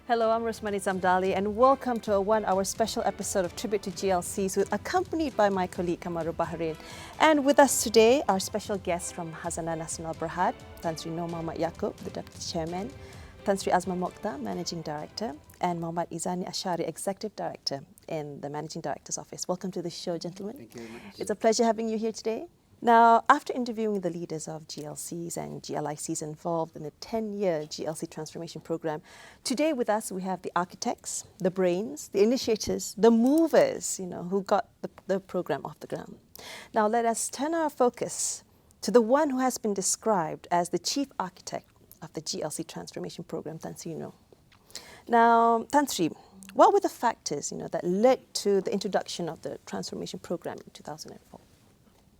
Hello, I'm Rosmani Zamdali and welcome to a 1-hour special episode of Tribute to GLCs accompanied by my colleague Kamaru Bahrain. And with us today, our special guests from Khazanah Nasional Berhad, Tan Sri Noor Muhammad Yaakob, the Deputy Chairman, Tan Sri Azman Mokhtar, Managing Director, and Muhammad Izani Ashari, Executive Director in the Managing Director's Office. Welcome to the show, gentlemen. Thank you very much. It's a pleasure having you here today. Now, after interviewing the leaders of GLCs and GLICs involved in the 10-year GLC transformation program, today with us we have the architects, the brains, the initiators, the movers, who got the program off the ground. Now, let us turn our focus to the one who has been described as the chief architect of the GLC transformation program, Tan Sri Noor. Now, Tan Sri, what were the factors, that led to the introduction of the transformation program in 2004?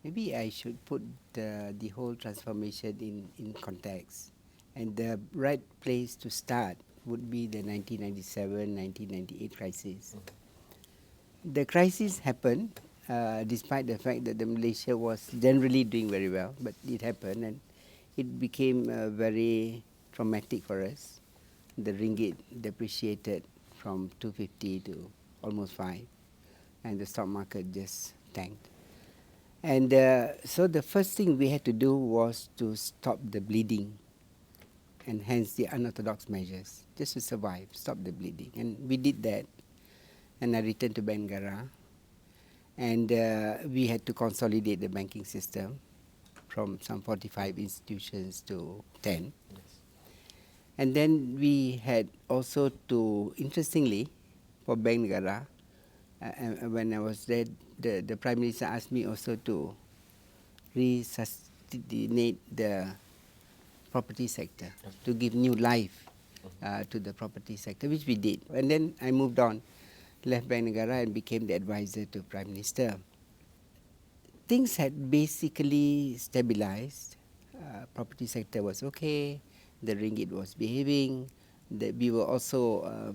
Maybe I should put the whole transformation in context. And the right place to start would be the 1997-1998 crisis. The crisis happened despite the fact that Malaysia was generally doing very well, but it happened and it became very traumatic for us. The ringgit depreciated from 250 to almost 5, and the stock market just tanked. And so the first thing we had to do was to stop the bleeding, and hence the unorthodox measures, just to survive, stop the bleeding. And we did that, and I returned to Bank Negara, and we had to consolidate the banking system from some 45 institutions to 10. Yes. And then we had also to, interestingly, for Bank Negara, when I was there, the Prime Minister asked me also to resuscitate the property sector, to give new life to the property sector, which we did. And then I moved on, left Bank Negara and became the advisor to Prime Minister. Things had basically stabilized. Property sector was okay, the ringgit was behaving, we were also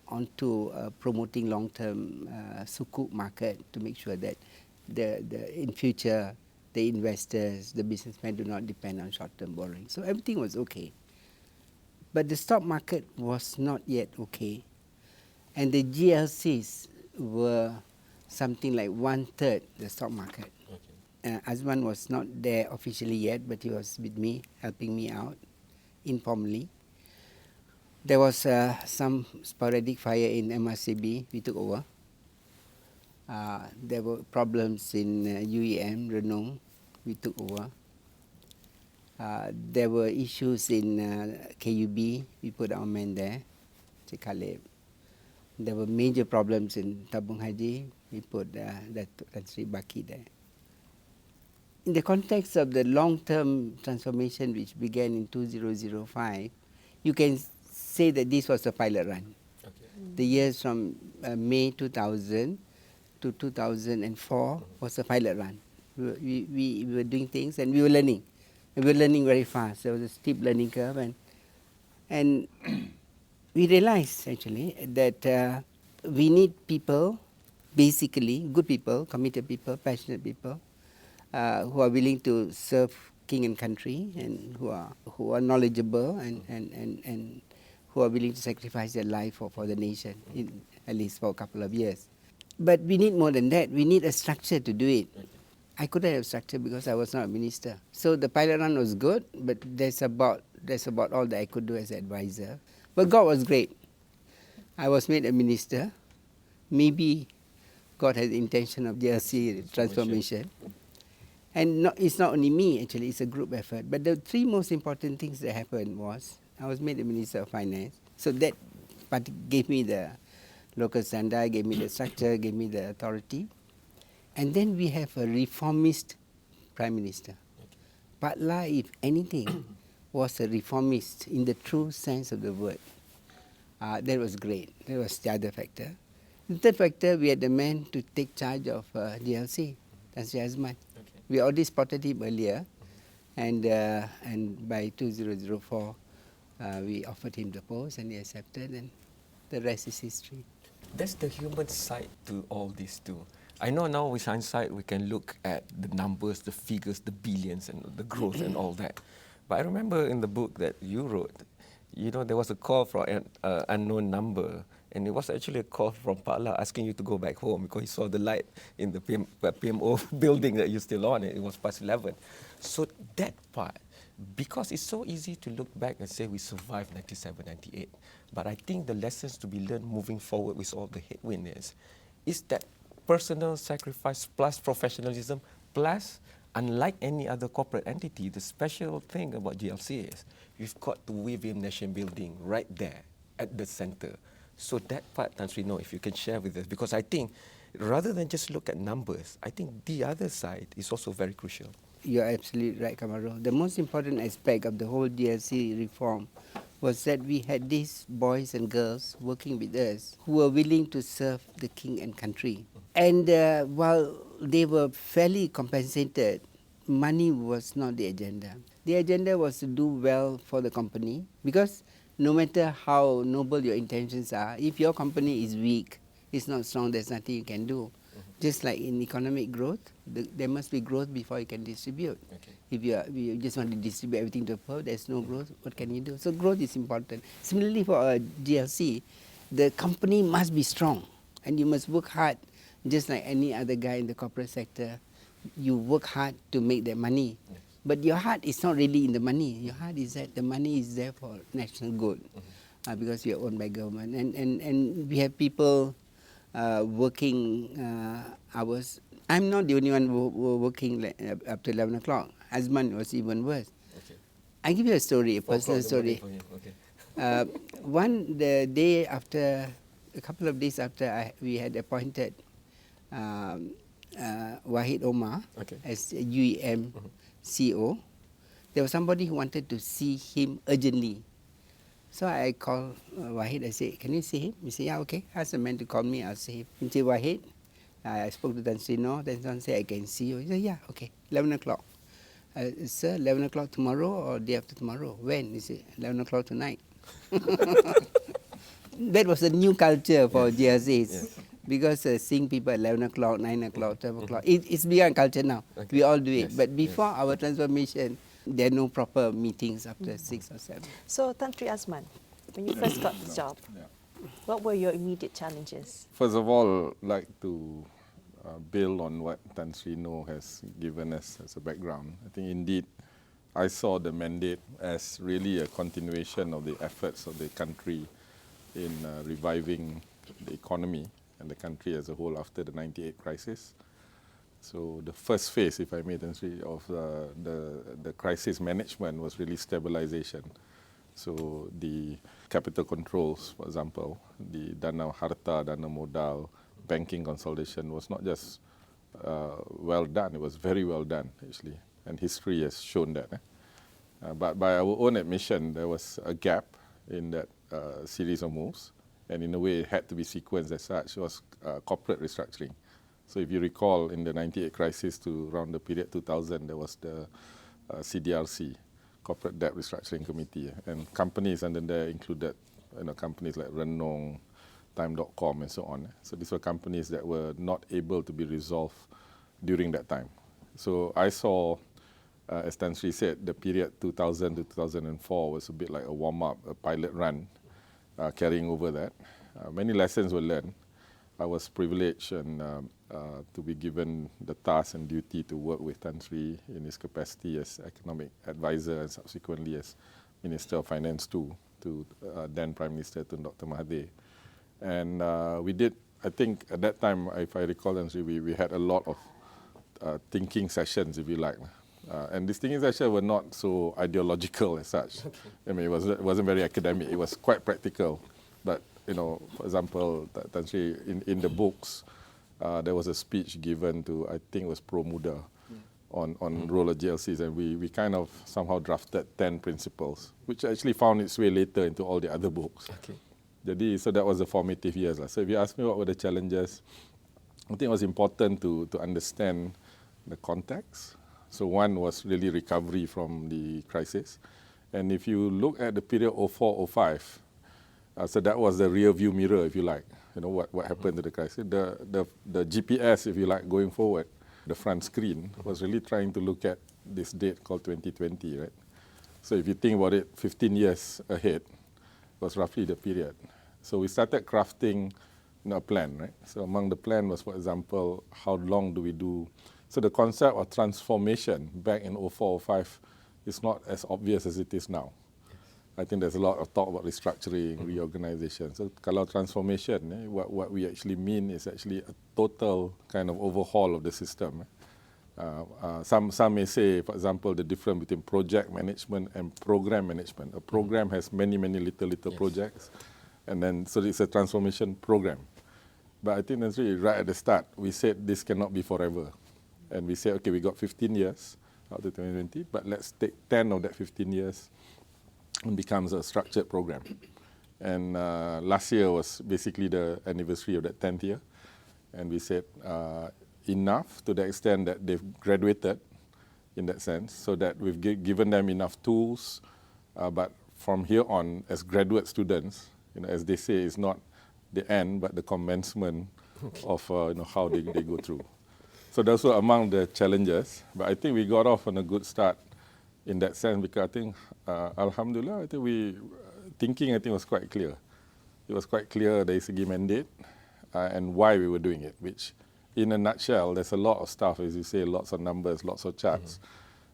onto promoting long-term sukuk market to make sure that in future the investors, the businessmen do not depend on short-term borrowing. So everything was okay. But the stock market was not yet okay. And the GLCs were something like 1/3 the stock market. Okay. Azman was not there officially yet, but he was with me, helping me out informally. There was some sporadic fire in MRCB, we took over. There were problems in UEM, Renong, we took over. There were issues in KUB, we put our men there, Cik Khalib. There were major problems in Tabung Haji, we put Tan Sri Baki there. In the context of the long-term transformation which began in 2005, you can say that this was a pilot run. Okay. The years from May 2000 to 2004 was a pilot run. We were doing things and we were learning. We were learning very fast. There was a steep learning curve, and we realized actually that we need people, basically good people, committed people, passionate people, who are willing to serve king and country, and who are knowledgeable and who are willing to sacrifice their life for the nation, at least for a couple of years. But we need more than that. We need a structure to do it. I couldn't have structure because I was not a minister. So the pilot run was good, but that's about all that I could do as an advisor. But God was great. I was made a minister. Maybe God had the intention of GLC transformation. And it's not only me, actually, it's a group effort. But the three most important things that happened was, I was made the Minister of Finance. So that gave me the local standard, gave me the structure, gave me the authority. And then we have a reformist Prime Minister. Patla, if anything, was a reformist in the true sense of the word. That was great. That was the other factor. The third factor, we had the man to take charge of GLC, Tan Sri Azman. Okay. We already spotted him earlier, and by 2004, we offered him the post and he accepted, and the rest is history. That's the human side to all this too. I know now with hindsight we can look at the numbers, the figures, the billions and the growth and all that. But I remember in the book that you wrote, you know, there was a call from an unknown number, and it was actually a call from Pala asking you to go back home because he saw the light in the PMO building that you're still on. It was past 11. So that part, because it's so easy to look back and say we survived 97, 98, but I think the lessons to be learned moving forward with all the headwind is that personal sacrifice plus professionalism plus, unlike any other corporate entity, the special thing about GLC is you've got to weave in nation building right there at the center. So that part, Tan Sri, know if you can share with us, because I think rather than just look at numbers, I think the other side is also very crucial. You're absolutely right, Kamaru. The most important aspect of the whole GLC reform was that we had these boys and girls working with us who were willing to serve the king and country. And while they were fairly compensated, money was not the agenda. The agenda was to do well for the company, because no matter how noble your intentions are, if your company is weak, it's not strong, there's nothing you can do. Just like in economic growth, there must be growth before you can distribute. Okay. If you just want to distribute everything to the poor, there's no growth, what can you do? So growth is important. Similarly for a GLC, the company must be strong and you must work hard, just like any other guy in the corporate sector. You work hard to make that money. Yes. But your heart is not really in the money. Your heart is that the money is there for national good, because we are owned by government. And we have people working hours. I'm not the only one who working up to 11 o'clock. Azman was even worse. Okay. I give you a story, a personal story. Okay. The day after, a couple of days after we had appointed Wahid Omar as UEM CEO, there was somebody who wanted to see him urgently. So I called Wahid. I said, "Can you see him?" He said, "Yeah, okay. Ask the man to call me. I'll see him." He said, "Wahid, I spoke to Tan Sri No. Tan Sri said, I can see you." He said, "Yeah, okay. 11 o'clock. Sir, 11 o'clock tomorrow or day after tomorrow?" "When?" He said, 11 o'clock tonight. That was a new culture for GLCs. Yes. Because seeing people at 11 o'clock, 9 o'clock, 12 o'clock, it's become culture now. Okay. We all do it. Yes, But before yes. our transformation, there are no proper meetings after 6 or 7. So, Tan Sri Azman, when you first got the job, what were your immediate challenges? First of all, I'd like to build on what Tan Sri No has given us as a background. I think indeed I saw the mandate as really a continuation of the efforts of the country in reviving the economy and the country as a whole after the 98 crisis. So the first phase, if I may, Tan Sri, of the crisis management was really stabilization. So the capital controls, for example, the dana harta, dana modal, banking consolidation was not just well done, it was very well done actually, and history has shown that. But by our own admission, there was a gap in that series of moves, and in a way it had to be sequenced as such. It was corporate restructuring. So if you recall, in the 98 crisis to around the period 2000, there was the CDRC, Corporate Debt Restructuring Committee, and companies under there included companies like Renong, Time.com and so on. So these were companies that were not able to be resolved during that time. So I saw, as Tan Sri said, the period 2000 to 2004 was a bit like a warm-up, a pilot run, carrying over that. Many lessons were learned. I was privileged and to be given the task and duty to work with Tan Sri in his capacity as economic advisor and subsequently as Minister of Finance too, to then Prime Minister Tun Dr. Mahathir. And we did, I think at that time, if I recall, Tan Sri, we had a lot of thinking sessions, if you like. And these thinking sessions were not so ideological as such. Okay. I mean, it wasn't very academic. It was quite practical. But, for example, Tan Sri, in the books, there was a speech given to, I think it was Pro Muda, on role of GLCs, and we kind of somehow drafted 10 principles, which actually found its way later into all the other books. Okay. So that was the formative years. So if you ask me what were the challenges, I think it was important to understand the context. So one was really recovery from the crisis. And if you look at the period 04-05, so that was the rear view mirror, if you like, what happened to the crisis. The GPS, if you like, going forward, the front screen was really trying to look at this date called 2020, right? So if you think about it, 15 years ahead, was roughly the period. So we started crafting a plan, right? So among the plan was, for example, how long do we do? So the concept of transformation back in 04, 05 is not as obvious as it is now. I think there's a lot of talk about restructuring, reorganization. So kalau transformation, what we actually mean is actually a total kind of overhaul of the system. Some may say, for example, the difference between project management and program management. A program has many little projects, and then so it's a transformation program. But I think that's really right at the start. We said this cannot be forever, and we said, okay, we got 15 years out to 2020, but let's take 10 of that 15 years and becomes a structured program. And last year was basically the anniversary of that 10th year, and we said enough to the extent that they've graduated in that sense, so that we've given them enough tools, but from here on, as graduate students, as they say, it's not the end, but the commencement of how they go through. So those were among the challenges, but I think we got off on a good start in that sense, because I think, Alhamdulillah, I think thinking was quite clear. It was quite clear the ECG mandate and why we were doing it, which in a nutshell, there's a lot of stuff, as you say, lots of numbers, lots of charts,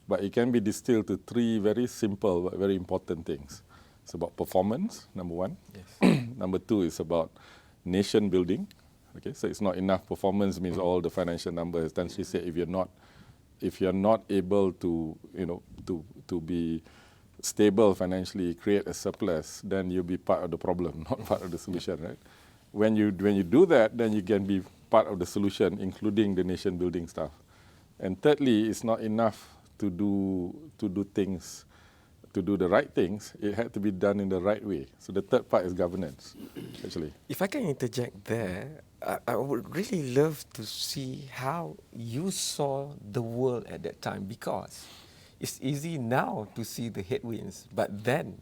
but it can be distilled to three very simple but very important things. It's about performance, number one. Yes. Number two is about nation building. Okay, so it's not enough performance means all the financial numbers. Tan Sri said, if you're not able to to be stable financially, create a surplus, then you'll be part of the problem, not part of the solution, right? When you do that, then you can be part of the solution, including the nation building stuff. And thirdly, it's not enough to do things, to do the right things. It had to be done in the right way. So the third part is governance, actually. If I can interject there, I would really love to see how you saw the world at that time, because it's easy now to see the headwinds, but then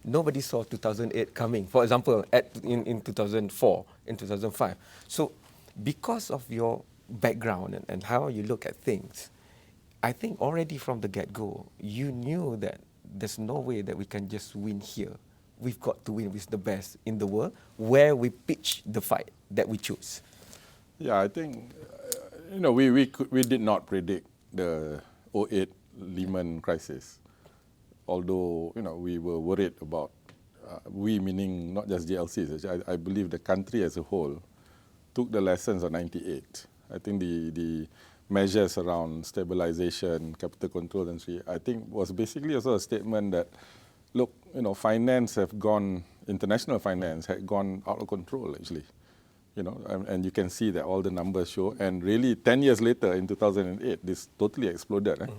nobody saw 2008 coming. For example, in 2004, in 2005. So because of your background and how you look at things, I think already from the get-go, you knew that there's no way that we can just win here. We've got to win with the best in the world, where we pitch the fight that we choose. Yeah, I think we did not predict the 2008 Lehman crisis, although we were worried about we meaning not just GLCs. I believe the country as a whole took the lessons of 98. I think the measures around stabilization, capital control, and I think was basically also a statement that, look, international finance had gone out of control, actually. And you can see that all the numbers show. And really, 10 years later, in 2008, this totally exploded.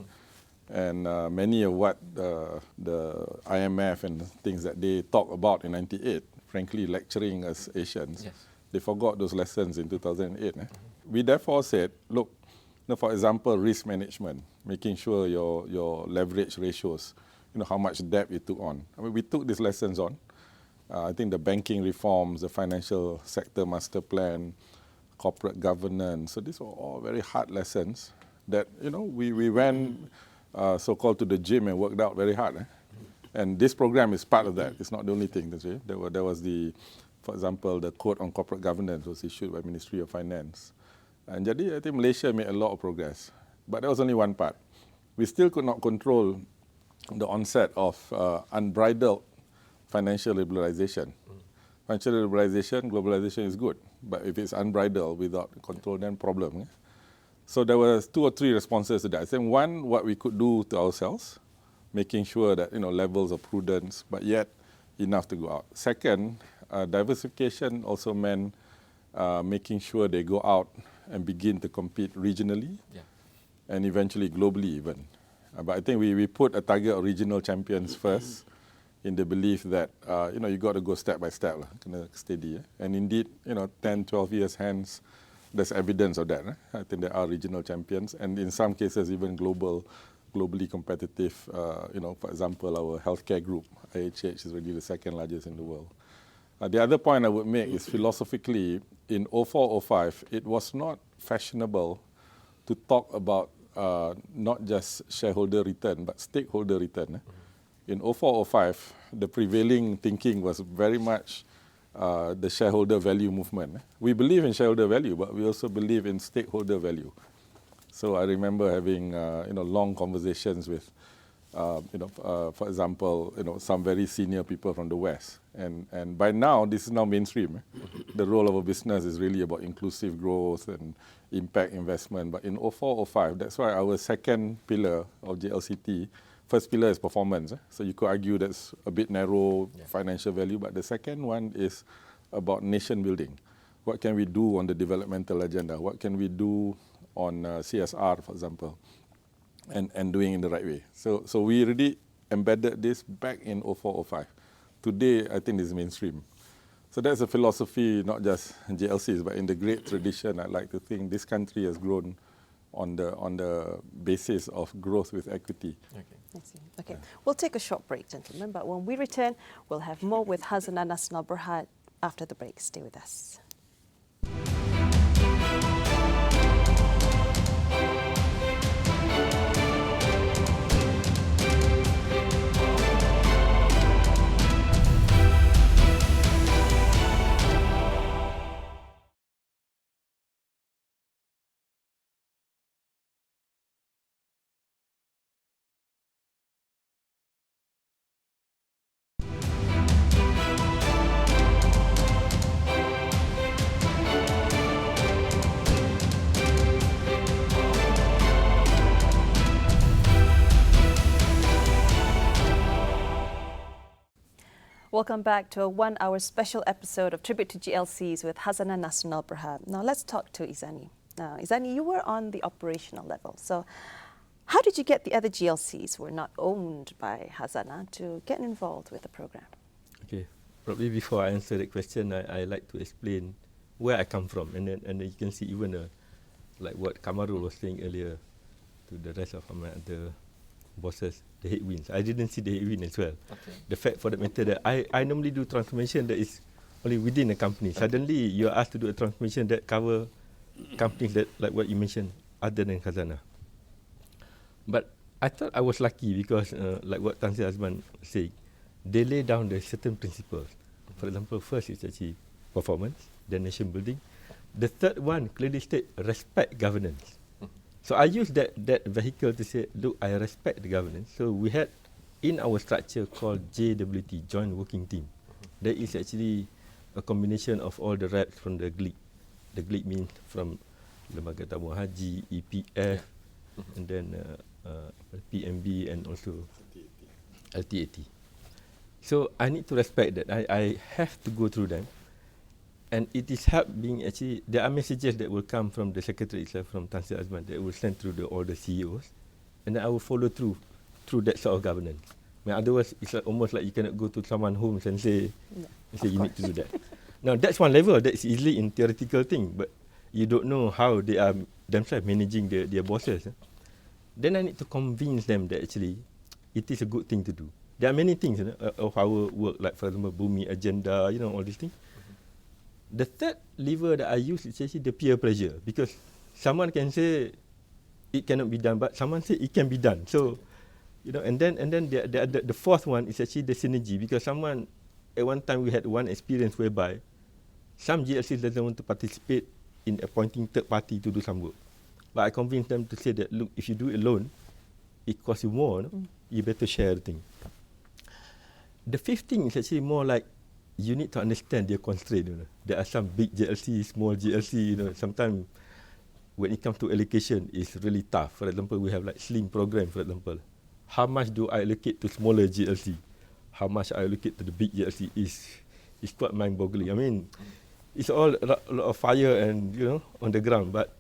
And many of what the IMF and things that they talk about in 98, frankly, lecturing us Asians, they forgot those lessons in 2008. We therefore said, look, for example, risk management, making sure your leverage ratios, how much debt you took on. I mean, we took these lessons on. I think the banking reforms, the financial sector master plan, corporate governance. So these were all very hard lessons that, we went so-called to the gym and worked out very hard. And this program is part of that. It's not the only thing. There was for example, the Code on Corporate Governance was issued by Ministry of Finance. And jadi, I think Malaysia made a lot of progress. But that was only one part. We still could not control the onset of unbridled financial liberalization. Financial liberalization, globalization is good. But if it's unbridled without control, then problem. So there were 2 or 3 responses to that. I think one, what we could do to ourselves, making sure that levels of prudence, but yet enough to go out. Second, diversification also meant making sure they go out and begin to compete regionally, and eventually globally even. But I think we put a target of regional champions first, in the belief that you got to go step by step, kena steady. And indeed, 10, 12 years hence, there's evidence of that. I think there are regional champions, and in some cases even globally competitive. For example, our healthcare group, IHH, is really the second largest in the world. The other point I would make is philosophically, in 04-05, it was not fashionable to talk about not just shareholder return, but stakeholder return. In 04-05, the prevailing thinking was very much the shareholder value movement. We believe in shareholder value, but we also believe in stakeholder value. So I remember having long conversations with for example, some very senior people from the West. And by now, this is now mainstream. The role of a business is really about inclusive growth and impact investment. But in 04, 05, that's why our second pillar of JLCT, first pillar is performance. So you could argue that's a bit narrow financial value, but the second one is about nation building. What can we do on the developmental agenda? What can we do on CSR, for example? And doing it in the right way. So we really embedded this back in 04, 05. Today, I think it's mainstream. So that's a philosophy, not just JLCs, but in the great tradition, I like to think this country has grown on the basis of growth with equity. Okay. We'll take a short break, gentlemen, but when we return, we'll have more with Khazanah Nasional Berhad after the break. Stay with us. Welcome back to a 1-hour special episode of Tribute to GLCs with Khazanah Nasional Berhad. Now let's talk to Izani. Now, Izani, you were on the operational level. So how did you get the other GLCs who were not owned by Khazanah to get involved with the program? Okay, probably before I answer that question, I like to explain where I come from. And then you can see even like what Kamarul was saying earlier to the rest of my other bosses, the headwinds. I didn't see the headwind as well. Okay. The fact for that matter that I normally do transformation that is only within a company. Suddenly you are asked to do a transformation that cover companies that, like what you mentioned, other than Khazanah. But I thought I was lucky because like what Tan Sri Azman said, they lay down the certain principles. For example, first is actually performance, then nation building. The third one clearly state respect governance. So I use that vehicle to say, look, I respect the governance. So we had in our structure called JWT, Joint Working Team. There is actually a combination of all the reps from the GLIC. The GLIC means from Lembaga Tabung Haji, EPF, and then PMB and also LTAT. So I need to respect that. I have to go through them. And it is help being actually, there are messages that will come from the secretary itself, from Tan Sri Azman, that will send through all the CEOs. And then I will follow through that sort of governance. I mean, otherwise, it's like almost like you cannot go to someone's home and say you need to do that. Now, that's one level. That's easily in theoretical thing. But you don't know how they are themselves managing their bosses. Then I need to convince them that actually it is a good thing to do. There are many things of our work, like for example, Bumi Agenda, all these things. The third lever that I use is actually the peer pressure, because someone can say it cannot be done, but someone say it can be done. So, and then the fourth one is actually the synergy, because someone at one time we had one experience whereby some GLCs doesn't want to participate in appointing third party to do some work, but I convinced them to say that look, if you do it alone, it costs you more. You better share the thing. The fifth thing is actually more like, you need to understand their constraint. There are some big GLC, small GLC. Sometimes when it comes to allocation, it's really tough. For example, we have like slim program. For example, how much do I allocate to smaller GLC? How much I allocate to the big GLC is quite mind-boggling. I mean, it's all a lot of fire and on the ground. But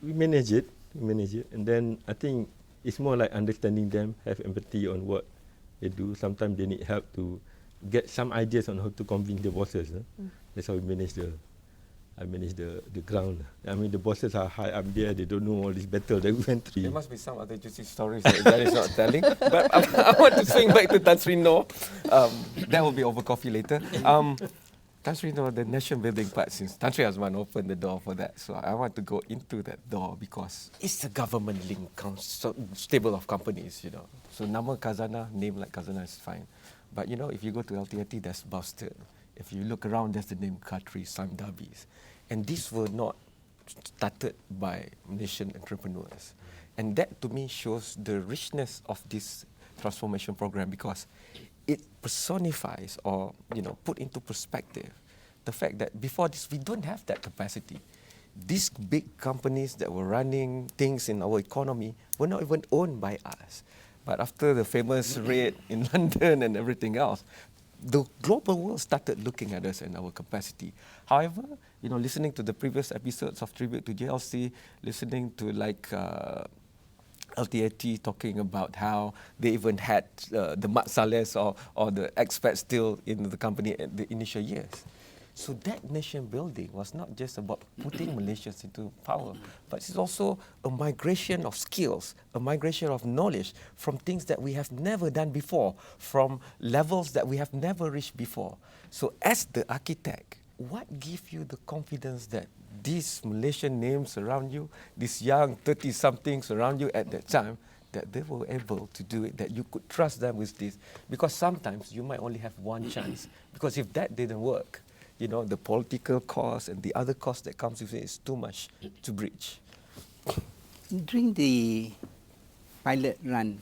we manage it. And then I think it's more like understanding them, have empathy on what they do. Sometimes they need help to get some ideas on how to convince the bosses. That's how we manage the ground. I mean, the bosses are high up there. They don't know all this battle that we went through. There must be some other juicy stories that is not telling. But I want to swing back to Tan Sri Noor. That will be over coffee later. Tan Sri Noor, the nation building part, since Tan Sri Azman opened the door for that. So I want to go into that door because it's a government-linked stable of companies, So nama Khazanah, name like Khazanah is fine. But you know, if you go to LTIT, that's Boston. If you look around, there's the name Khatri, Samdabis. And these were not started by Malaysian entrepreneurs. And that to me shows the richness of this transformation program, because it personifies, or put into perspective the fact that before this we don't have that capacity. These big companies that were running things in our economy were not even owned by us. But after the famous raid in London and everything else, the global world started looking at us and our capacity. However, listening to the previous episodes of Tribute to JLC, listening to LTIT talking about how they even had the Mat Sales or the expats still in the company at the initial years. So that nation building was not just about putting Malaysians into power, but it's also a migration of skills, a migration of knowledge from things that we have never done before, from levels that we have never reached before. So as the architect, what gives you the confidence that these Malaysian names around you, these young 30-somethings around you at that time, that they were able to do it, that you could trust them with this? Because sometimes you might only have one chance, because if that didn't work, the political cost and the other cost that comes with it is too much to breach. During the pilot run,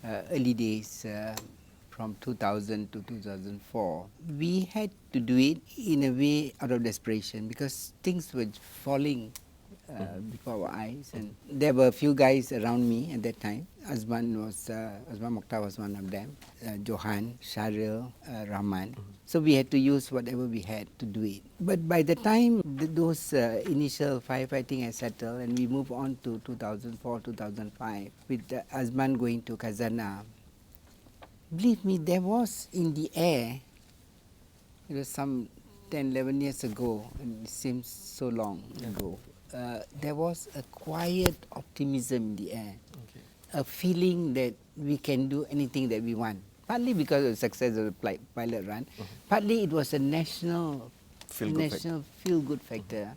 early days, from 2000 to 2004, we had to do it in a way out of desperation, because things were falling before our eyes, and there were a few guys around me at that time. Azman Mokhtar was one of them, Johan, Sharil, Rahman. So we had to use whatever we had to do it. But by the time those initial firefighting had settled, and we moved on to 2004, 2005, with Azman going to Khazanah, believe me, there was in the air, it was some 10, 11 years ago, and it seems so long ago, there was a quiet optimism in the air, a feeling that we can do anything that we want. Partly because of the success of the pilot run, partly it was a national feel-good factor,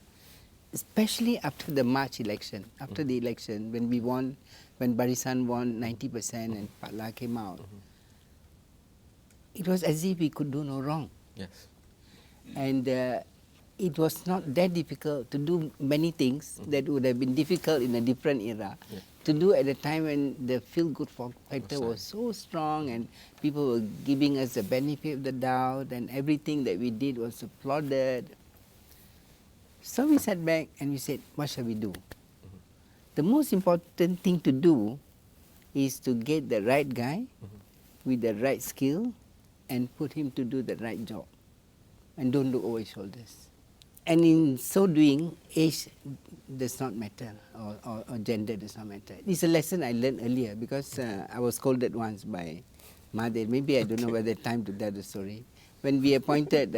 especially after the March election. After the election, when we won, when Barisan won 90% and Patla came out, it was as if we could do no wrong. Yes. And it was not that difficult to do many things that would have been difficult in a different era. Yeah. To do at a time when the feel-good factor was so strong and people were giving us the benefit of the doubt and everything that we did was applauded. So we sat back and we said, what shall we do? The most important thing to do is to get the right guy with the right skill and put him to do the right job. And don't look over his shoulders. And in so doing, age does not matter, or gender does not matter. It's a lesson I learned earlier, because I was scolded once by Mahathir. Maybe I don't know whether time to tell the story. When we appointed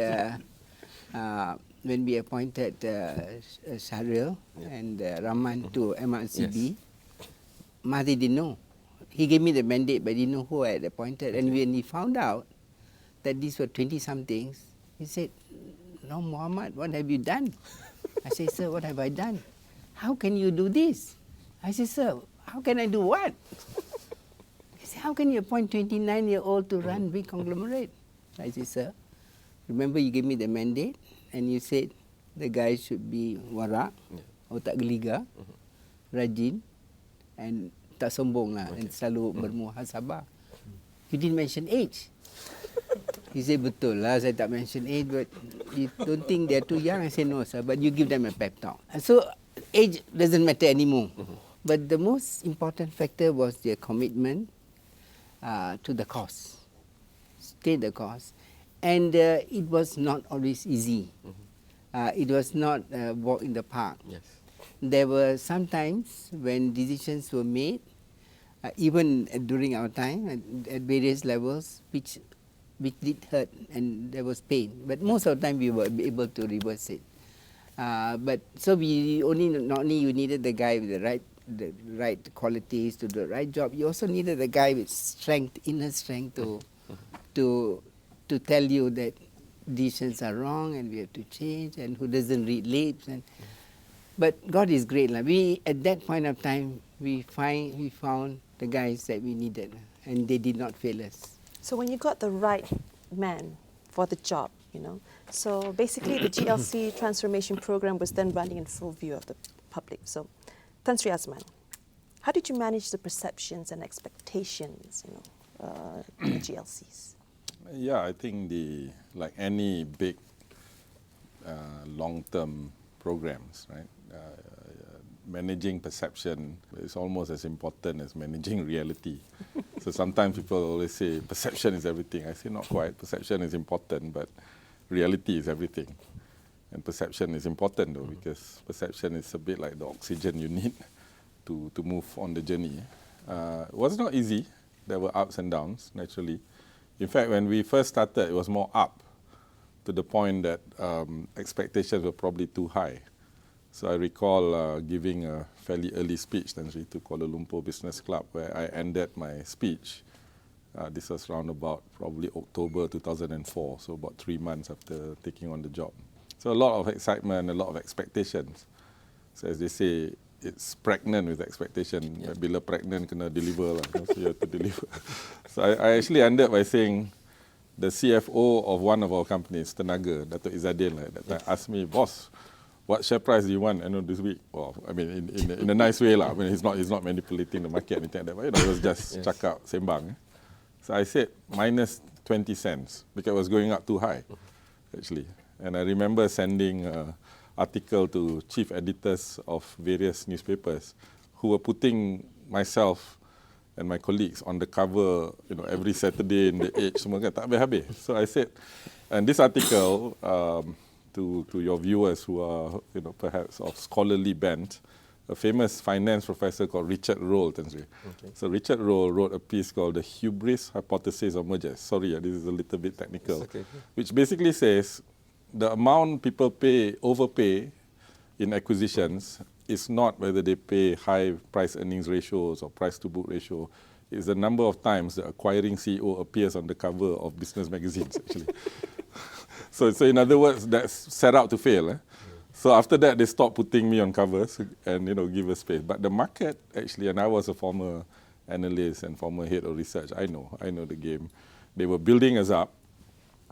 Shahril and Rahman to MRCB, Mahathir didn't know. He gave me the mandate, but didn't know who I had appointed. And when he found out that these were 20-somethings, he said, "No, Muhammad, what have you done?" I said, "Sir, what have I done? How can you do this?" I said, "Sir, how can I do what?" He said, "How can you appoint 29-year-old to run big conglomerate?" I said, "Sir, remember you gave me the mandate and you said the guy should be warak, otak geliga, rajin, and tak sombong lah, and selalu bermuhasabah. You didn't mention age." He said, "Betul lah, saya tak mention age, but you don't think they're too young?" I said, "No, sir, but you give them a pep talk." And so age doesn't matter anymore. But the most important factor was their commitment to the cause, stay the cause. And it was not always easy. It was not a walk in the park. Yes. There were some times when decisions were made, even during our time, at various levels, which did hurt and there was pain. But most of the time we were able to reverse it. But so we not only you needed the guy with the right qualities to do the right job, you also needed the guy with strength, inner strength to tell you that decisions are wrong and we have to change, and who doesn't read lips. But God is great. We at that point of time we found the guys that we needed, and they did not fail us. So when you got the right man for the job, so basically the GLC transformation program was then running in full view of the public. So, Tan Sri Azman, how did you manage the perceptions and expectations, in the GLCs? Yeah, I think like any big long-term programs, right? Managing perception is almost as important as managing reality. So sometimes people always say perception is everything. I say not quite. Perception is important, but reality is everything. And perception is important though, because perception is a bit like the oxygen you need to move on the journey. It was not easy. There were ups and downs, naturally. In fact, when we first started, it was more up, to the point that expectations were probably too high. So I recall giving a fairly early speech to Kuala Lumpur Business Club, where I ended my speech. This was around about probably October 2004, so about 3 months after taking on the job. So a lot of excitement, a lot of expectations. So as they say, it's pregnant with expectation. Yeah. Bila pregnant, kena deliver lah. So you have to deliver. So I actually ended by saying, the CFO of one of our companies, Tenaga, Dato' Izzadin, like that time, asked me, boss, what share price do you want this week? Well, I mean, in a nice way lah. I mean, he's not manipulating the market or anything like that. But it was just cakap sembang. So I said minus 20 cents because it was going up too high, actually. And I remember sending an article to chief editors of various newspapers who were putting myself and my colleagues on the cover, every Saturday in the Age, semua kan tak habis-habis. So I said, and this article, to your viewers who are, perhaps of scholarly bent, a famous finance professor called Richard Roll. Okay. So Richard Roll wrote a piece called The Hubris Hypothesis of Mergers. Sorry, this is a little bit technical. Okay. Which basically says the amount people overpay in acquisitions is not whether they pay high price earnings ratios or price to book ratio. It's the number of times the acquiring CEO appears on the cover of business magazines, actually. So in other words, that's set out to fail. Eh? So after that, they stopped putting me on covers and give us space. But the market, actually, and I was a former analyst and former head of research, I know the game. They were building us up.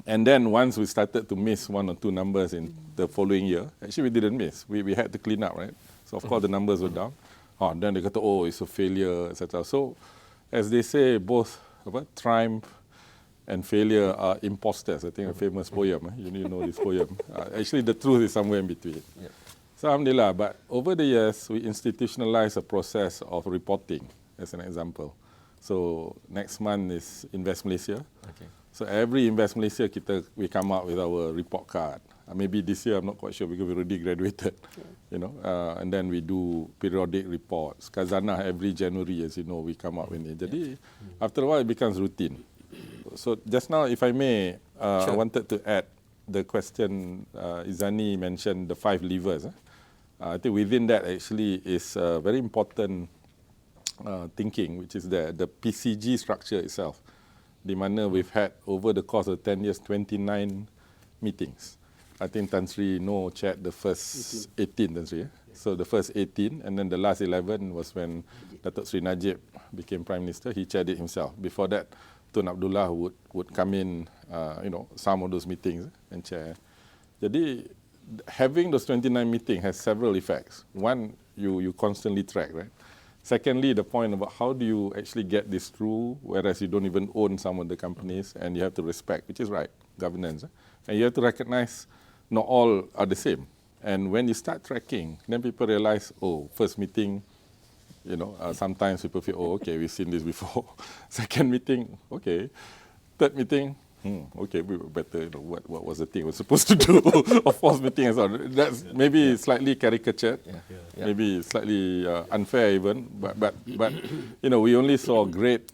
And then once we started to miss 1 or 2 numbers in the following year, actually we didn't miss. We had to clean up, right? So of course the numbers were down. Then they got it's a failure, etc. So as they say, both triumph and failure are imposters. I think a famous poem. You know this poem. Actually, the truth is somewhere in between. Yeah. So alhamdulillah, but over the years, we institutionalized a process of reporting, as an example. So next month is Invest Malaysia. Okay. So every Invest Malaysia, we come out with our report card. Maybe this year, I'm not quite sure because we already graduated. Yeah. And then we do periodic reports. Khazanah every January, as you know, we come out with it. Jadi, after a while, it becomes routine. So just now, if I may, sure. I wanted to add the question Izani mentioned, the 5 levers. I think within that actually is very important thinking, which is the PCG structure itself. Di mana we've had, over the course of 10 years, 29 meetings. I think Tan Sri chaired the first 18 Tan Sri. Yeah? So the first 18, and then the last 11 was when Datuk Sri Najib became Prime Minister. He chaired it himself. Before that, Tun Abdullah would come in, some of those meetings and chair. Jadi, having those 29 meetings has several effects. One, you constantly track, right? Secondly, the point about how do you actually get this through, whereas you don't even own some of the companies, and you have to respect, which is right, governance. And you have to recognize not all are the same. And when you start tracking, then people realize, first meeting, sometimes people feel, okay, we've seen this before. Second meeting, okay. Third meeting, okay, we were better, what was the thing we're supposed to do? Or fourth meeting as well. That's maybe slightly caricatured, maybe slightly unfair even, but we only saw great,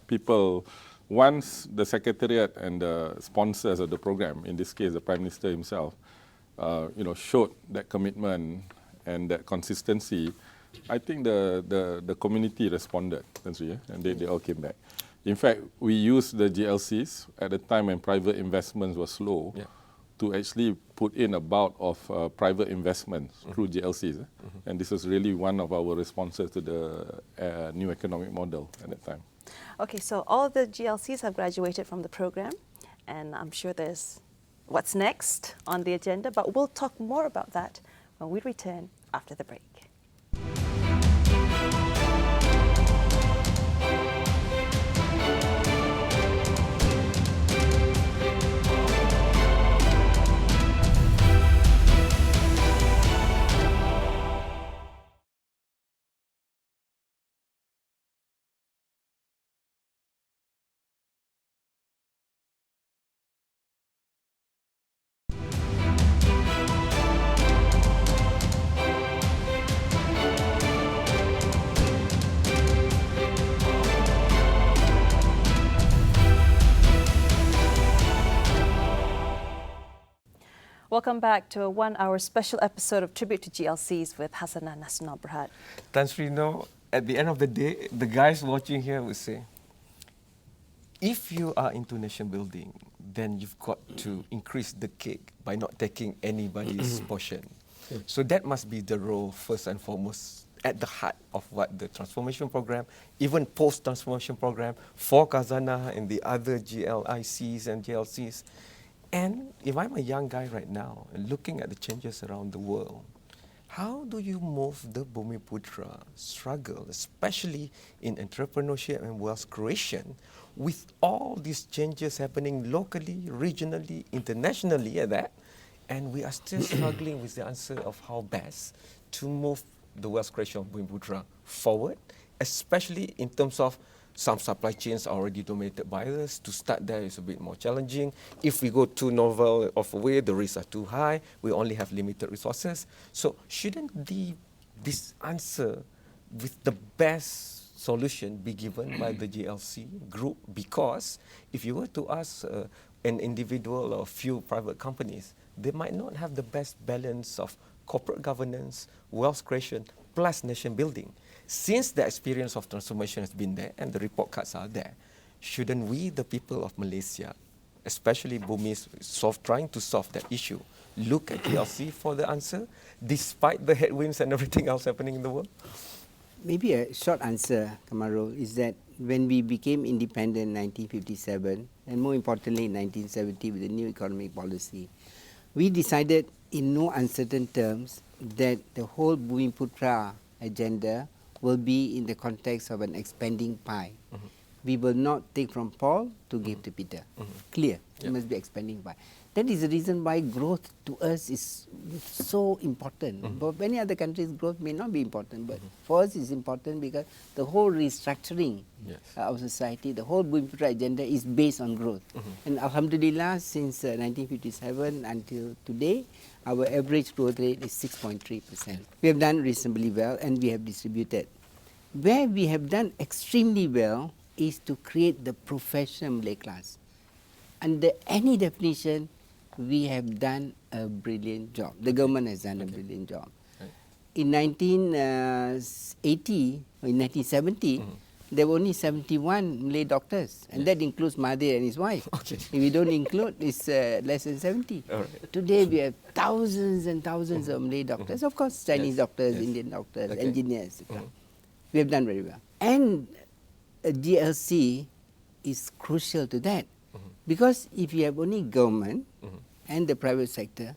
people. Once the Secretariat and the sponsors of the program, in this case the Prime Minister himself, showed that commitment and that consistency, I think the community responded, and they all came back. In fact, we used the GLCs at the time when private investments were slow to actually put in a bulk of private investments through GLCs. And this was really one of our responses to the new economic model at that time. Okay, so all the GLCs have graduated from the program, and I'm sure there's what's next on the agenda, but we'll talk more about that when we return after the break. Welcome back to a 1-hour special episode of Tribute to GLCs with Khazanah Nasional Berhad. Tan Sri Noh, at the end of the day, the guys watching here will say, if you are into nation building, then you've got to increase the cake by not taking anybody's portion. So that must be the role, first and foremost, at the heart of what the transformation program, even post-transformation program for Khazanah and the other GLICs and GLCs. And if I'm a young guy right now and looking at the changes around the world, how do you move the Bumiputra struggle, especially in entrepreneurship and wealth creation, with all these changes happening locally, regionally, internationally at that, and we are still struggling with the answer of how best to move the wealth creation of Bumiputra forward, especially in terms of some supply chains are already dominated by us. To start there is a bit more challenging. If we go too novel of a way, the risks are too high. We only have limited resources. So shouldn't this answer with the best solution be given by the GLC group? Because if you were to ask an individual or a few private companies, they might not have the best balance of corporate governance, wealth creation, plus nation building. Since the experience of transformation has been there and the report cards are there, shouldn't we, the people of Malaysia, especially Bumis, trying to solve that issue, look at GLC for the answer, despite the headwinds and everything else happening in the world? Maybe a short answer, Kamarul, is that when we became independent in 1957, and more importantly in 1970 with the new economic policy, we decided in no uncertain terms that the whole Bumiputra agenda will be in the context of an expanding pie. We will not take from Paul to give to Peter. Clear. It must be expanding pie. That is the reason why growth to us is so important. For many other countries, growth may not be important, but for us it's important because the whole restructuring of society, the whole Bumiputra agenda is based on growth. And Alhamdulillah, since 1957 until today, our average growth rate is 6.3%. We have done reasonably well and we have distributed. Where we have done extremely well is to create the professional Malay class. Under any definition, we have done a brilliant job. The government has done a brilliant job. In 1980 or in 1970, there were only 71 Malay doctors, and that includes Mahathir and his wife. If we don't include, it's less than 70. Today we have thousands and thousands of Malay doctors. Of course, Chinese doctors, Indian doctors, engineers, etc. We have done very well. And a GLC is crucial to that. Because if you have only government and the private sector,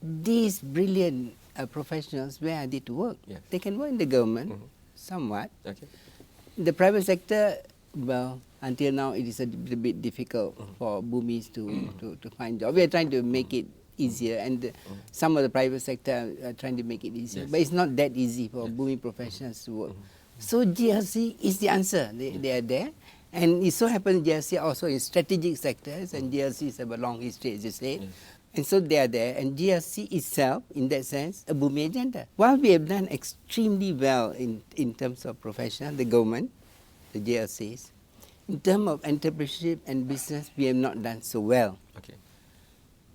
these brilliant professionals, where are they to work? They can work in the government, somewhat. The private sector, well, until now it is a bit difficult for Bumis to find jobs. We are trying to make it easier, and some of the private sector are trying to make it easier. But it's not that easy for Bumi professionals to work. So GLC is the answer. They are there. And it so happens GLC also in strategic sectors, and GLCs have a long history, as you said. And so they are there. And GLC itself, in that sense, a Bumi agenda. While we have done extremely well in terms of professional, the government, the GLCs, in terms of entrepreneurship and business, we have not done so well.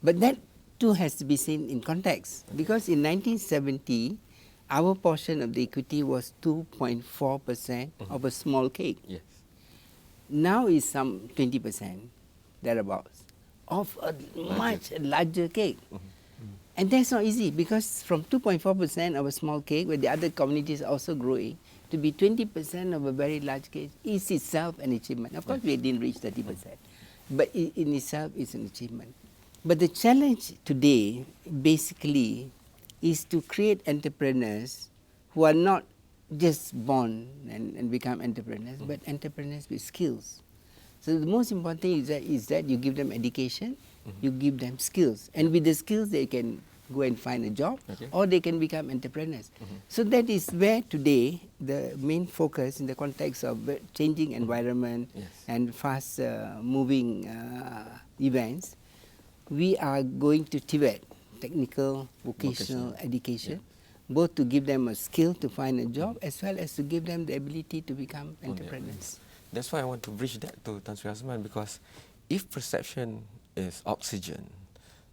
But that too has to be seen in context. Because in 1970, our portion of the equity was 2.4% of a small cake. Now is some 20%, thereabouts, of a much larger cake. And that's not easy, because from 2.4% of a small cake, where the other communities are also growing, to be 20% of a very large case is itself an achievement. Of course, we didn't reach 30%, but in itself is an achievement. But the challenge today basically is to create entrepreneurs who are not just born and become entrepreneurs, but entrepreneurs with skills. So the most important thing is that you give them education, you give them skills, and with the skills they can go and find a job, or they can become entrepreneurs. So that is where today the main focus in the context of changing environment and fast moving events, we are going to Tibet, technical, vocational education, both to give them a skill to find a job as well as to give them the ability to become entrepreneurs. That's why I want to bridge that to Tan Sri Azman, because if perception is oxygen,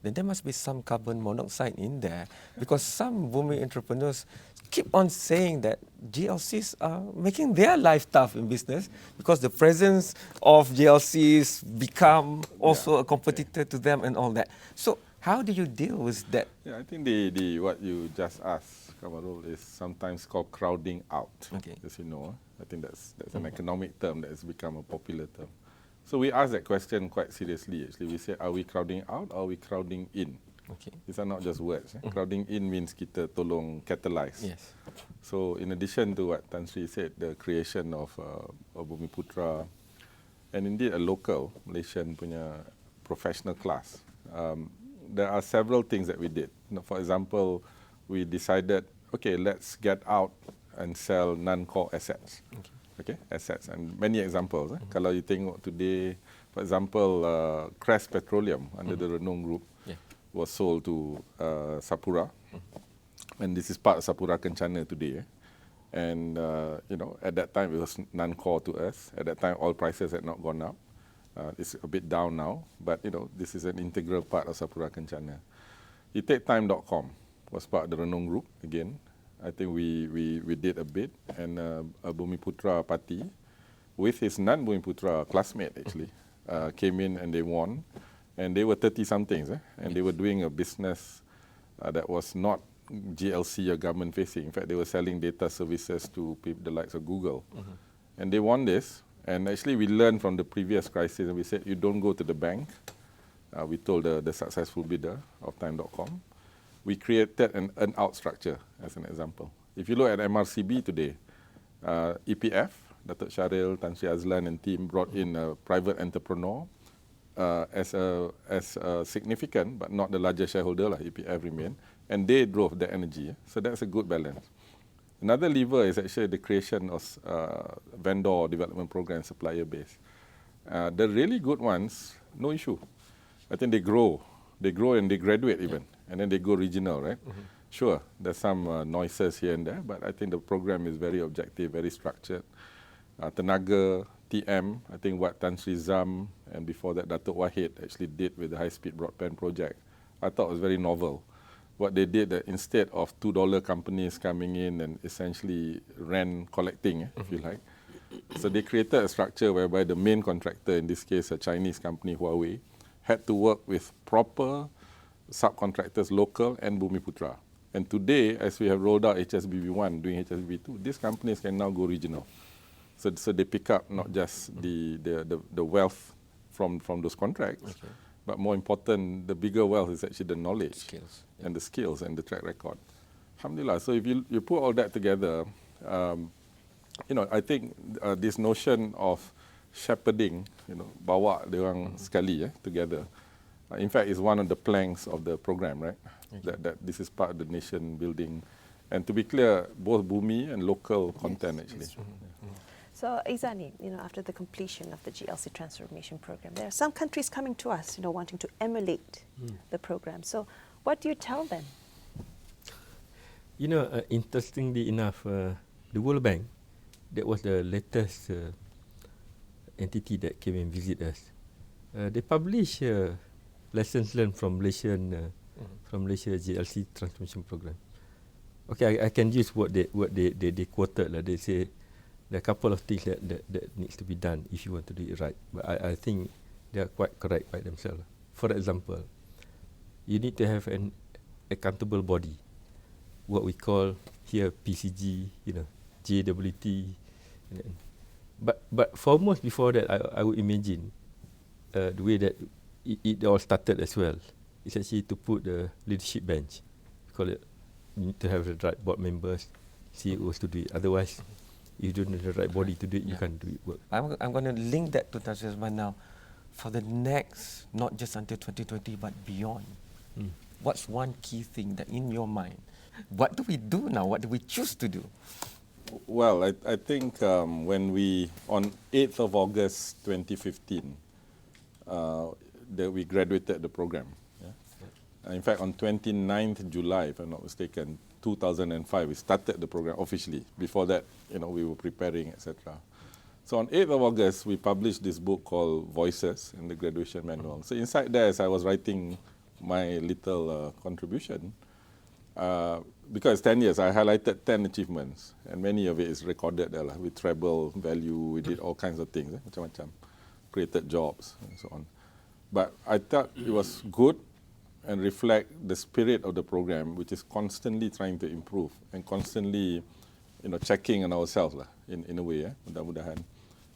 then there must be some carbon monoxide in there, because some women entrepreneurs keep on saying that GLCs are making their life tough in business because the presence of GLCs become also a competitor to them and all that. So how do you deal with that? Yeah, I think the what you just asked, Kamarul, is sometimes called crowding out. Okay. As you know, I think that's an economic term that has become a popular term. So we ask that question quite seriously. Actually, we say, are we crowding out or are we crowding in? Okay. These are not just words. Crowding in means kita tolong catalyze. Yes. So in addition to what Tan Sri said, the creation of Bumiputra, and indeed a local Malaysian punya professional class, there are several things that we did. For example, we decided, okay, let's get out and sell non-core assets. Okay, assets, and many examples. Kalau you tengok today, for example, Crest Petroleum under the Renong Group was sold to Sapura, and this is part of Sapura Kencana today. And you know, at that time it was non-core to us. At that time, oil prices had not gone up. It's a bit down now, but you know, this is an integral part of Sapura Kencana. You take Time.com, was part of the Renong Group again. I think we did a bit, and a Bumiputra party with his non-Bumiputra classmate actually came in and they won, and they were 30-somethings, and they were doing a business that was not GLC or government facing. In fact, they were selling data services to the likes of Google, and they won this. And actually, we learned from the previous crisis, and we said, you don't go to the bank. We told the successful bidder of Time.com. We created an earn-out structure, as an example. If you look at MRCB today, EPF, Datuk Syaril, Tan Sri Azlan and team brought in a private entrepreneur as a significant, but not the largest shareholder, like EPF remained, and they drove the energy. So that's a good balance. Another lever is actually the creation of vendor development program, supplier base. The really good ones, no issue. I think they grow and they graduate even, and then they go regional, right? Sure, there's some noises here and there, but I think the program is very objective, very structured. Tenaga, TM, I think what Tan Sri Zam and before that Datuk Wahid actually did with the high-speed broadband project, I thought was very novel. What they did, instead of $2 companies coming in and essentially rent collecting, if you like, so they created a structure whereby the main contractor, in this case a Chinese company, Huawei, had to work with proper subcontractors, local and Bumiputra. And today, as we have rolled out HSBB1, doing HSBB2, these companies can now go regional. So they pick up not just the wealth from those contracts, but more important, the bigger wealth is actually the knowledge and the skills and the track record. Alhamdulillah. So if you put all that together, you know, I think this notion of shepherding, you know, bawa diorang sekali together. In fact, is one of the planks of the program, right? That this is part of the nation building, and to be clear, both Bumi and local content actually. So, Izani, you know, after the completion of the GLC transformation program, there are some countries coming to us, you know, wanting to emulate the program. So, what do you tell them? You know, interestingly enough, the World Bank, that was the latest entity that came and visit us. They publish lessons learned from Malaysia GLC transformation program. Okay, I can use what they quoted. They say there are a couple of things that needs to be done if you want to do it right. But I think they are quite correct by themselves. For example, you need to have an accountable body, what we call here PCG, you know, GAWT. But foremost before that, I would imagine the way that it all started as well is actually to put the leadership bench. We call it, you need to have the right board members, CEOs to do it. Otherwise, if you don't have the right body to do it, you can't do it work. I'm going to link that to Tan Sri Azman now. For the next, not just until 2020, but beyond. What's one key thing that in your mind, what do we do now? What do we choose to do? Well, I think when we, on 8th of August 2015, that we graduated the program. Yeah? In fact, on 29th July, if I'm not mistaken, 2005, we started the program officially. Before that, we were preparing, etc. So on 8th of August, we published this book called Voices in the Graduation Manual. So inside there, as I was writing my little contribution, because 10 years, I highlighted 10 achievements, and many of it is recorded there. We treble value, we did all kinds of things, macam-macam, created jobs, and so on. But I thought it was good and reflect the spirit of the program, which is constantly trying to improve and constantly, checking on ourselves in a way. Mudah-mudahan.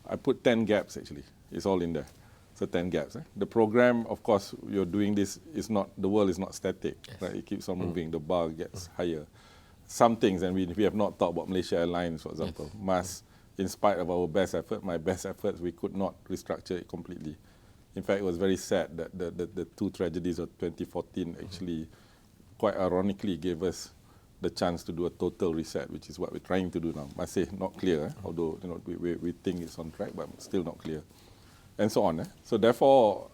I put 10 gaps actually. It's all in there. So 10 gaps. The program, of course, you're doing this is not, the world is not static. Yes. Right? It keeps on moving. The bar gets higher. Some things, and we have not talked about Malaysia Airlines, for example, must, in spite of our best effort, my best efforts, we could not restructure it completely. In fact, it was very sad that the two tragedies of 2014 actually, quite ironically, gave us the chance to do a total reset, which is what we're trying to do now. I say not clear, although we think it's on track, but still not clear, and so on. So therefore,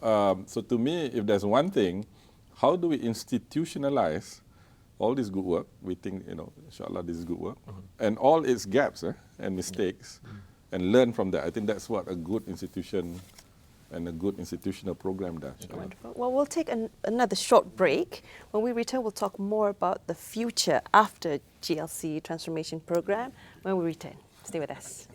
so to me, if there's one thing, how do we institutionalize all this good work? We think, inshallah, this is good work, and all its gaps and mistakes, and learn from that. I think that's what a good institution and a good institutional program does. Wonderful. Well, we'll take another short break. When we return, we'll talk more about the future after GLC transformation program. When we return, stay with us.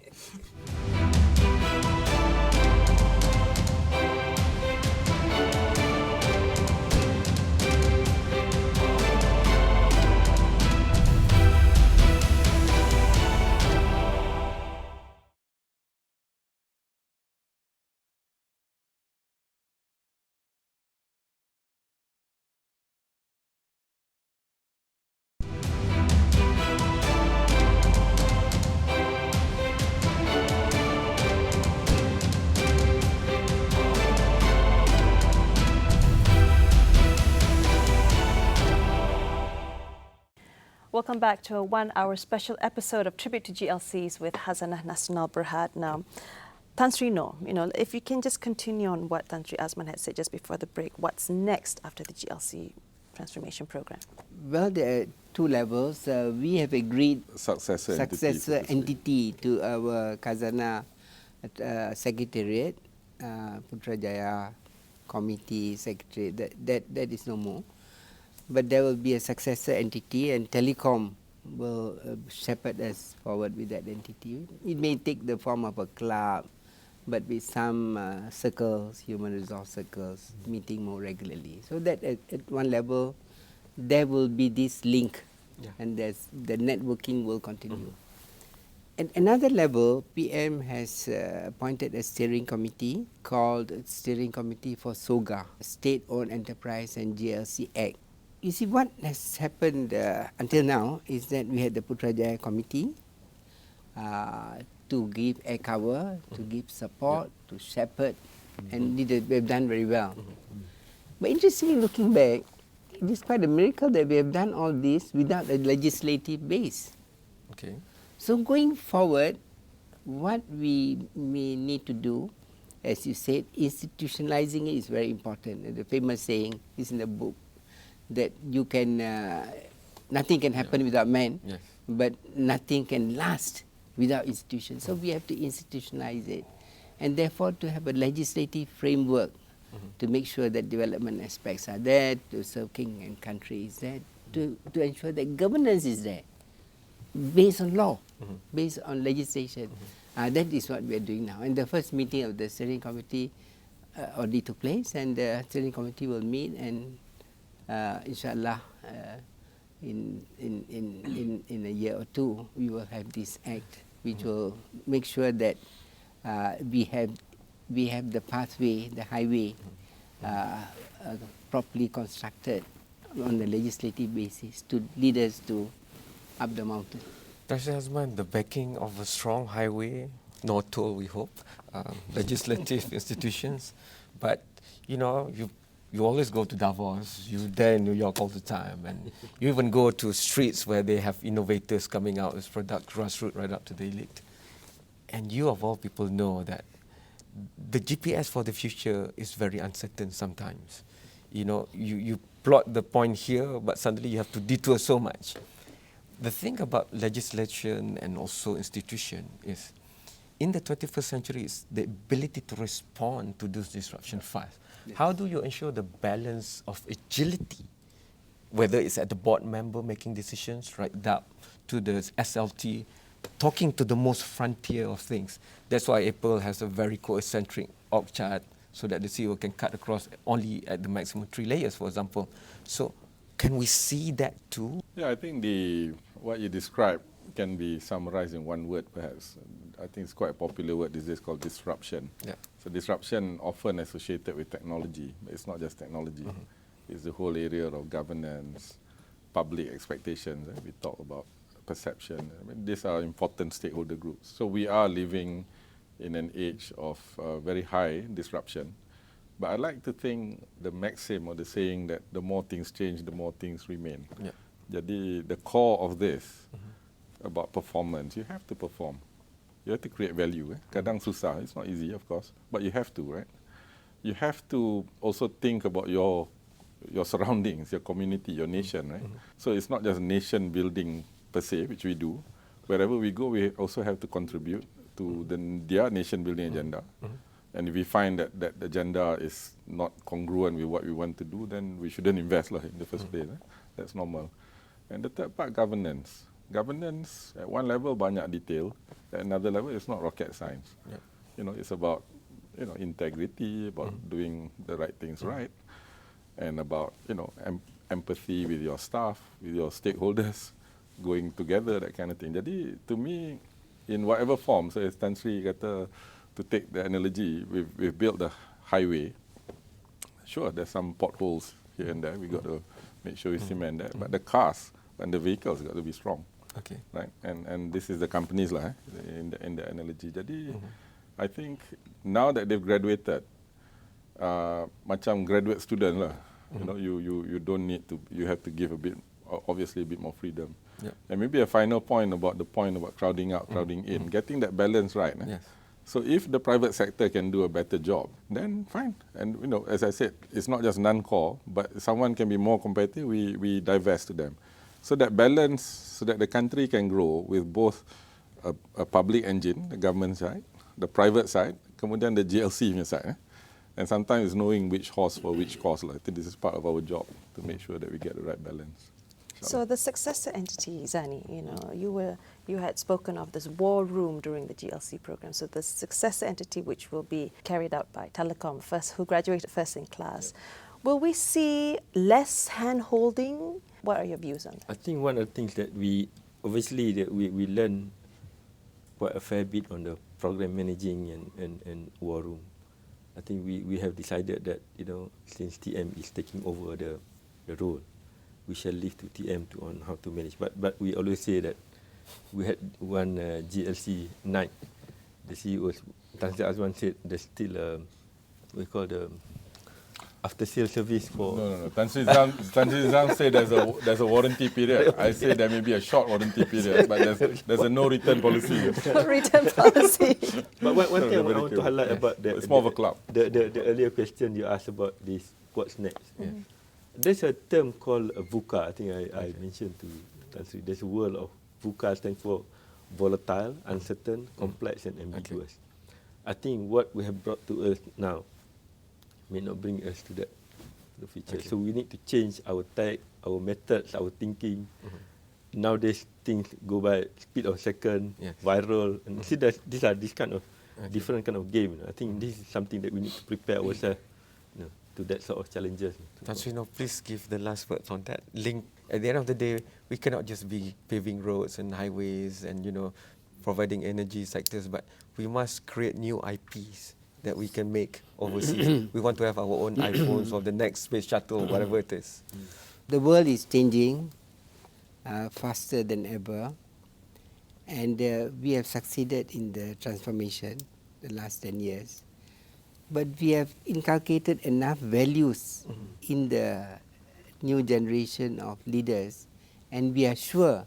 Welcome back to a 1-hour special episode of Tribute to GLCs with Khazanah Nasional Berhad. Now, Tan Sri Noor, if you can just continue on what Tan Sri Azman had said just before the break, what's next after the GLC transformation program? Well, there are two levels. We have agreed Successor entity to our Khazanah Secretariat, Putrajaya Committee Secretariat. That is no more. But there will be a successor entity, and Telecom will shepherd us forward with that entity. It may take the form of a club, but with some circles, human resource circles, meeting more regularly. So that at one level, there will be this link, and the networking will continue. At another level, PM has appointed a steering committee called Steering Committee for SOGA, State-Owned Enterprise and GLC Act. You see, what has happened until now is that we had the Putrajaya Committee to give air cover, to give support, to shepherd, and they've done very well. But interestingly, looking back, it is quite a miracle that we have done all this without a legislative base. Okay. So going forward, what we may need to do, as you said, institutionalizing it is very important. The famous saying is in the book, that you can, nothing can happen without man, but nothing can last without institutions. So we have to institutionalize it, and therefore to have a legislative framework to make sure that development aspects are there, to serve king and country is there, to ensure that governance is there, based on law, based on legislation. That is what we are doing now. And the first meeting of the steering committee already took place, and the steering committee will meet and inshallah in a year or two, we will have this act which will make sure that we have the pathway, the highway, properly constructed on a legislative basis to lead us to up the mountain. Dr. Azman, the backing of a strong highway, no toll, we hope, legislative institutions, but you always go to Davos, you're there in New York all the time, and you even go to streets where they have innovators coming out with product, grassroots right up to the elite. And you, of all people, know that the GPS for the future is very uncertain sometimes. You plot the point here, but suddenly you have to detour so much. The thing about legislation and also institution is, in the 21st century, is the ability to respond to those disruptions fast. Yes. How do you ensure the balance of agility, whether it's at the board member making decisions, right down to the SLT, talking to the most frontier of things? That's why Apple has a very co-eccentric org chart, so that the CEO can cut across only at the maximum 3 layers, for example. So can we see that too? Yeah, I think what you described can be summarized in one word, perhaps. I think it's quite a popular word these days called disruption. Yeah. So disruption often associated with technology, but it's not just technology. It's the whole area of governance, public expectations. We talk about perception. I mean, these are important stakeholder groups. So we are living in an age of very high disruption. But I like to think the maxim or the saying that the more things change, the more things remain. Yeah. Jadi the core of this about performance, you have to perform. You have to create value. Kadang susah, it's not easy, of course, but you have to, right? You have to also think about your surroundings, your community, your nation, right? So it's not just nation building per se, which we do. Wherever we go, we also have to contribute to their nation building agenda. And if we find that that agenda is not congruent with what we want to do, then we shouldn't invest in the first place. That's normal. And the third part, governance. Governance, at one level, banyak detail. At another level, it's not rocket science. Yeah. It's about integrity, about doing the right things right, and about empathy with your staff, with your stakeholders, going together, that kind of thing. Jadi, to me, in whatever form, so as Tan Sri kata, to take the analogy, we've built the highway. Sure, there's some potholes here and there. We got to make sure we cement that. But the cars and the vehicles got to be strong. Okay. Right. And this is the companies in the analogy. Jadi, I think now that they've graduated, macam graduate student lah. You don't need to. You have to give obviously a bit more freedom. Yep. And maybe a final point about crowding out, crowding in, getting that balance right. Yes. So if the private sector can do a better job, then fine. And as I said, it's not just non-core, but someone can be more competitive, we divest to them. So that balance, so that the country can grow with both a public engine, the government side, the private side, kemudian the GLC side. And sometimes it's knowing which horse for which cause. I think this is part of our job, to make sure that we get the right balance. So the successor entity, Zani, you had spoken of this war room during the GLC program. So the successor entity, which will be carried out by Telecom, who graduated first in class, will we see less hand-holding? What are your views on that? I think one of the things that we learn quite a fair bit on the program managing and war room. I think we have decided that since TM is taking over the role, we shall leave to TM on how to manage. But we always say that we had one GLC night. The CEO, Tan Sri Azwan, said there's still we call the after sales service for. No. Tan Sri Zam said there's a warranty period. I say there may be a short warranty period, but there's a no return policy. No return policy. But one thing I want to highlight about it's more of a club. The earlier question you asked about this, what's next? There's a term called VUCA. I think I mentioned to Tan Sri. There's a word of VUCA stands for volatile, uncertain, complex, and ambiguous. I think what we have brought to us now may not bring us to the future. Okay. So we need to change our tech, our methods, our thinking. Nowadays things go by speed of second, viral, and see that these kind of different kind of game. I think this is something that we need to prepare ourselves to to that sort of challenges. Tan Sri Noh, please give the last words on that. Link. At the end of the day, we cannot just be paving roads and highways and providing energy sectors, but we must create new IPs that we can make overseas. We want to have our own iPhones or the next space shuttle, whatever it is. The world is changing faster than ever, and we have succeeded in the transformation the last 10 years. But we have inculcated enough values in the new generation of leaders, and we are sure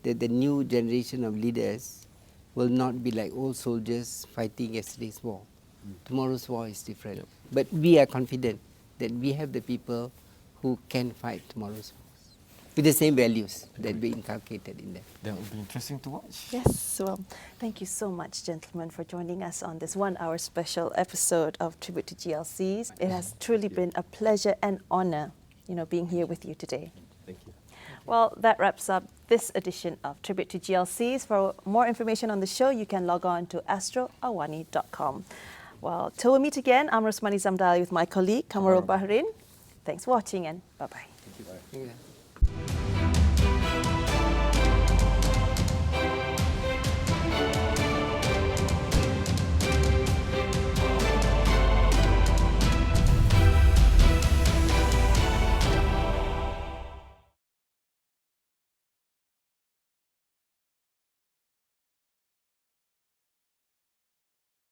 that the new generation of leaders will not be like old soldiers fighting yesterday's war. Tomorrow's war is different. Yep. But we are confident that we have the people who can fight tomorrow's wars with the same values that we inculcated in them. That would be interesting to watch. Yes, well, thank you so much, gentlemen, for joining us on this 1-hour special episode of Tribute to GLCs. It has truly been a pleasure and honor, being here with you today. Thank you. Well, that wraps up this edition of Tribute to GLCs. For more information on the show, you can log on to astroawani.com. Well, till we meet again, I'm Rosmani Zamdali with my colleague, Kamarul Bahrain. Thanks for watching and bye-bye. Thank you.